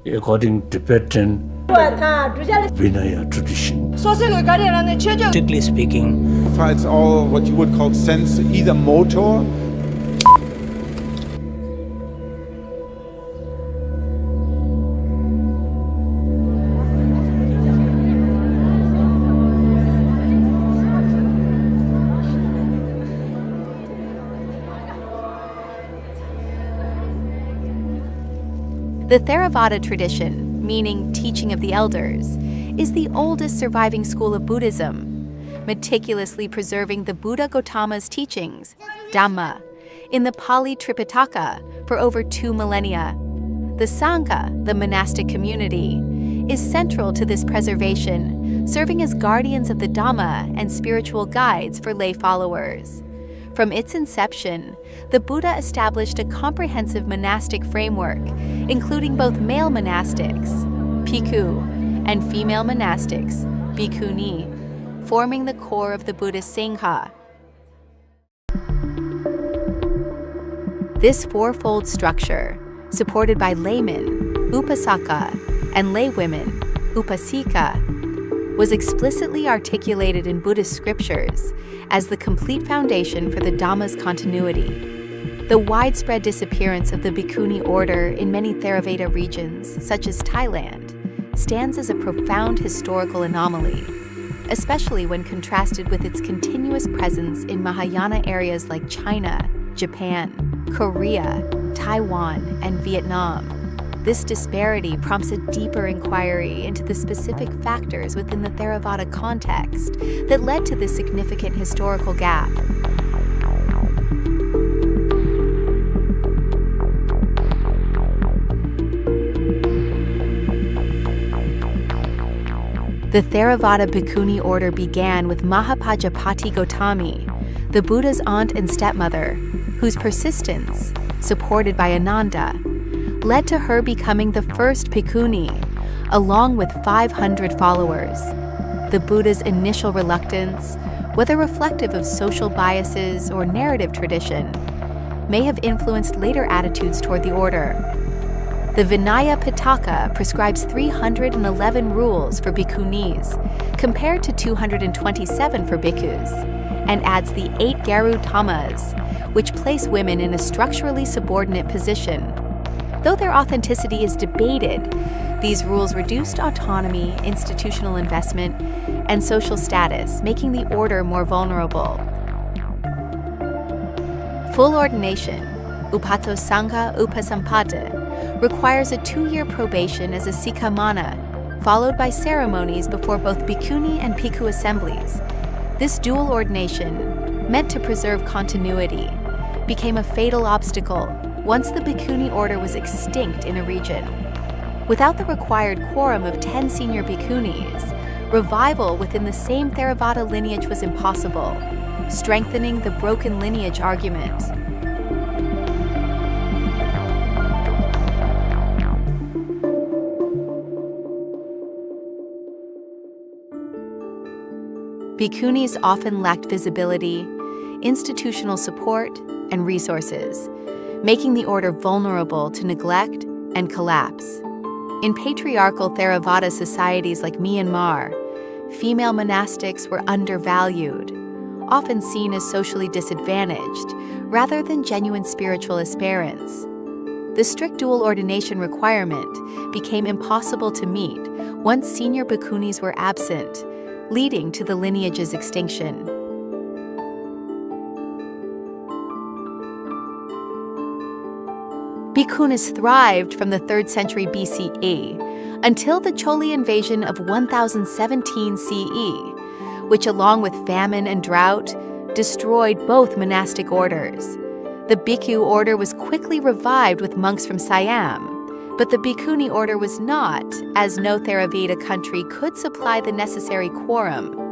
According to Tibetan Vinaya tradition. Strictly speaking, It's all what you would call sense, either motor. The Theravada tradition, meaning teaching of the elders, is the oldest surviving school of Buddhism, meticulously preserving the Buddha Gautama's teachings, Dhamma, in the Pali Tripitaka for over 2 millennia. The Sangha, the monastic community, is central to this preservation, serving as guardians of the Dhamma and spiritual guides for lay followers. From its inception, the Buddha established a comprehensive monastic framework, including both male monastics, bhikkhu, and female monastics, bhikkhuni, forming the core of the Buddhist Sangha. This fourfold structure, supported by laymen, upasaka, and laywomen, upasika, was explicitly articulated in Buddhist scriptures as the complete foundation for the Dhamma's continuity. The widespread disappearance of the Bhikkhuni order in many Theravada regions, such as Thailand, stands as a profound historical anomaly, especially when contrasted with its continuous presence in Mahayana areas like China, Japan, Korea, Taiwan, and Vietnam. This disparity prompts a deeper inquiry into the specific factors within the Theravada context that led to this significant historical gap. The Theravada Bhikkhuni order began with Mahapajapati Gotami, the Buddha's aunt and stepmother, whose persistence, supported by Ananda, led to her becoming the first bhikkhuni, along with 500 followers. The Buddha's initial reluctance, whether reflective of social biases or narrative tradition, may have influenced later attitudes toward the order. The Vinaya Pitaka prescribes 311 rules for bhikkhunis, compared to 227 for bhikkhus, and adds the 8 Garu Dhammas, which place women in a structurally subordinate position. Though their authenticity is debated, these rules reduced autonomy, institutional investment, and social status, making the order more vulnerable. Full ordination, Upato Sangha Upasampada, requires a 2-year probation as a Sikhamana, followed by ceremonies before both bhikkhuni and bhikkhu assemblies. This dual ordination, meant to preserve continuity, became a fatal obstacle once the bhikkhuni order was extinct in a region. Without the required quorum of 10 senior bhikkhunis, revival within the same Theravada lineage was impossible, strengthening the broken lineage argument. Bhikkhunis often lacked visibility, institutional support, and resources, making the order vulnerable to neglect and collapse. In patriarchal Theravada societies like Myanmar, female monastics were undervalued, often seen as socially disadvantaged, rather than genuine spiritual aspirants. The strict dual ordination requirement became impossible to meet once senior bhikkhunis were absent, leading to the lineage's extinction. Bhikkhunis thrived from the 3rd century BCE until the Choli invasion of 1017 CE, which, along with famine and drought, destroyed both monastic orders. The Bhikkhu order was quickly revived with monks from Siam, but the Bhikkhuni order was not, as no Theravada country could supply the necessary quorum.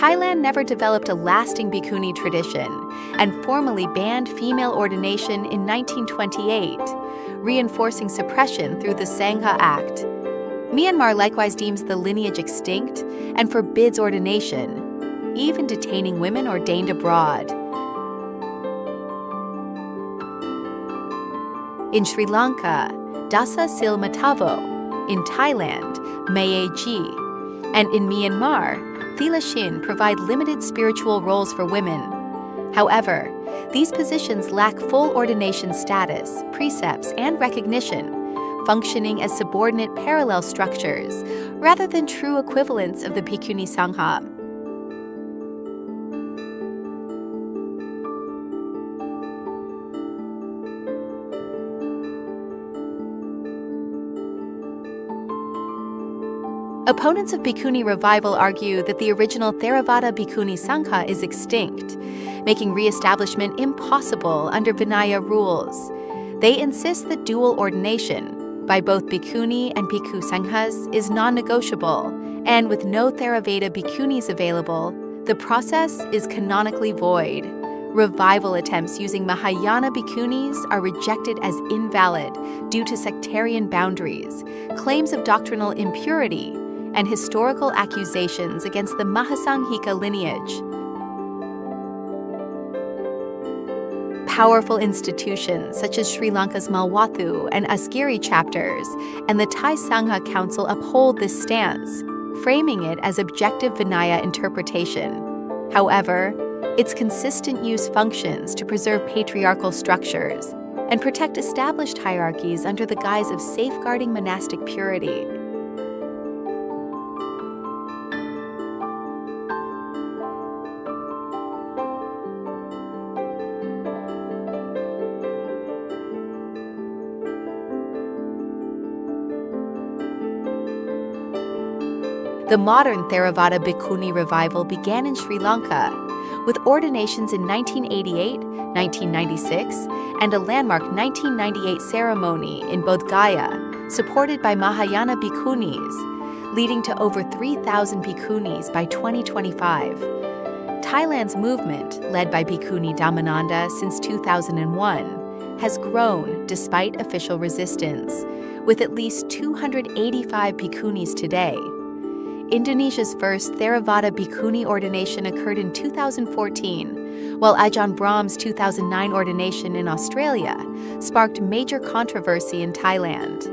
Thailand never developed a lasting Bhikkhuni tradition and formally banned female ordination in 1928, reinforcing suppression through the Sangha Act. Myanmar likewise deems the lineage extinct and forbids ordination, even detaining women ordained abroad. In Sri Lanka, Dasa Sil Matavo, in Thailand, Mae Ji, and in Myanmar, Thila Shin provide limited spiritual roles for women. However, these positions lack full ordination status, precepts, and recognition, functioning as subordinate parallel structures rather than true equivalents of the Bhikkhuni Sangha. Opponents of Bhikkhuni revival argue that the original Theravada Bhikkhuni Sangha is extinct, making re-establishment impossible under Vinaya rules. They insist that dual ordination by both Bhikkhuni and Bhikkhu Sanghas is non-negotiable, and with no Theravada Bhikkhunis available, the process is canonically void. Revival attempts using Mahayana Bhikkhunis are rejected as invalid due to sectarian boundaries, claims of doctrinal impurity, and historical accusations against the Mahasanghika lineage. Powerful institutions such as Sri Lanka's Malwathu and Asgiri chapters and the Thai Sangha Council uphold this stance, framing it as objective Vinaya interpretation. However, its consistent use functions to preserve patriarchal structures and protect established hierarchies under the guise of safeguarding monastic purity. The modern Theravada Bhikkhuni revival began in Sri Lanka, with ordinations in 1988, 1996, and a landmark 1998 ceremony in Bodh Gaya, supported by Mahayana Bhikkhunis, leading to over 3,000 Bhikkhunis by 2025. Thailand's movement, led by Bhikkhuni Dhammananda since 2001, has grown despite official resistance, with at least 285 Bhikkhunis today. Indonesia's first Theravada Bhikkhuni ordination occurred in 2014, while Ajahn Brahm's 2009 ordination in Australia sparked major controversy in Thailand.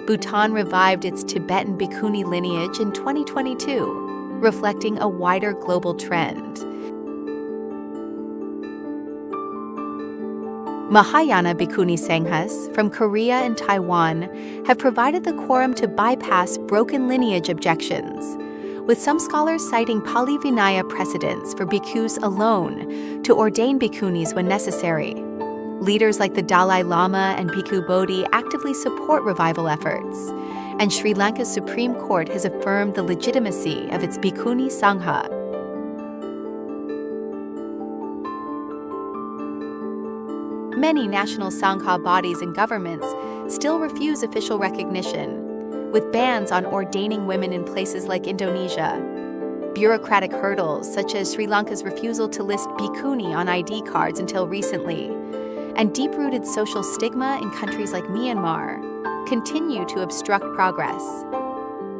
Bhutan revived its Tibetan Bhikkhuni lineage in 2022, reflecting a wider global trend. Mahayana Bhikkhuni Sanghas from Korea and Taiwan have provided the quorum to bypass broken lineage objections, with some scholars citing Pali Vinaya precedents for bhikkhus alone to ordain bhikkhunis when necessary. Leaders like the Dalai Lama and Bhikkhu Bodhi actively support revival efforts, and Sri Lanka's Supreme Court has affirmed the legitimacy of its Bhikkhuni Sangha. Many national Sangha bodies and governments still refuse official recognition, with bans on ordaining women in places like Indonesia. Bureaucratic hurdles, such as Sri Lanka's refusal to list Bhikkhuni on ID cards until recently, and deep-rooted social stigma in countries like Myanmar, continue to obstruct progress.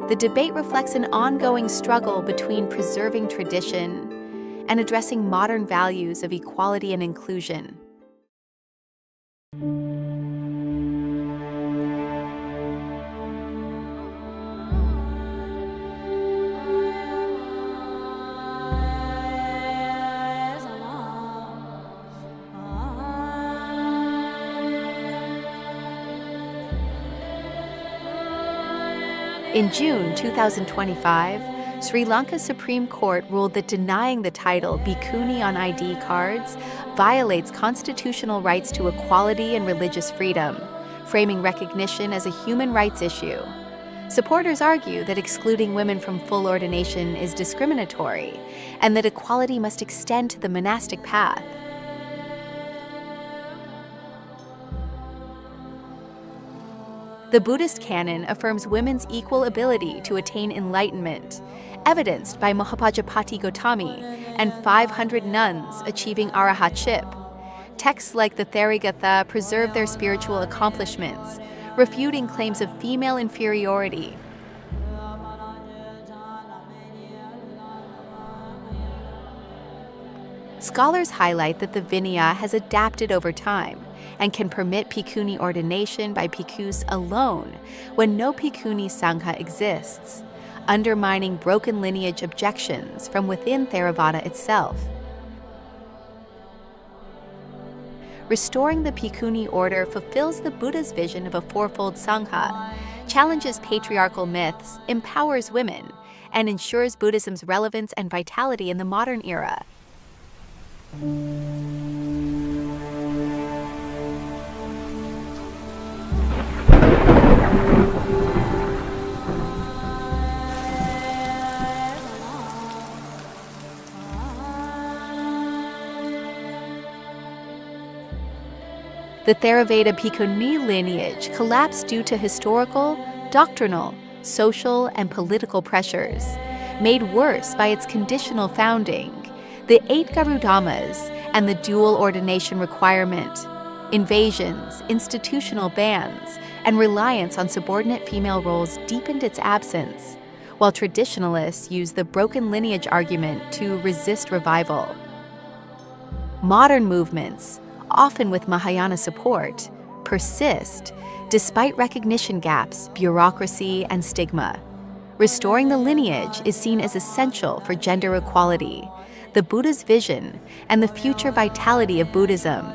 The debate reflects an ongoing struggle between preserving tradition and addressing modern values of equality and inclusion. In June 2025, Sri Lanka's Supreme Court ruled that denying the title Bhikkhuni on ID cards violates constitutional rights to equality and religious freedom, framing recognition as a human rights issue. Supporters argue that excluding women from full ordination is discriminatory, and that equality must extend to the monastic path. The Buddhist canon affirms women's equal ability to attain enlightenment, evidenced by Mahapajapati Gotami and 500 nuns achieving arahatship. Texts like the Therigatha preserve their spiritual accomplishments, refuting claims of female inferiority. Scholars highlight that the Vinaya has adapted over time and can permit Bhikkhuni ordination by bhikkhus alone when no Bhikkhuni Sangha exists, undermining broken lineage objections from within Theravada itself. Restoring the Bhikkhuni order fulfills the Buddha's vision of a fourfold Sangha, challenges patriarchal myths, empowers women, and ensures Buddhism's relevance and vitality in the modern era. The Theravada Bhikkhuni lineage collapsed due to historical, doctrinal, social, and political pressures, made worse by its conditional founding, the 8 Garudhammas, and the dual ordination requirement, invasions, institutional bans, and reliance on subordinate female roles deepened its absence, while traditionalists used the broken lineage argument to resist revival. Modern movements, often with Mahayana support, persist despite recognition gaps, bureaucracy, and stigma. Restoring the lineage is seen as essential for gender equality, the Buddha's vision, and the future vitality of Buddhism.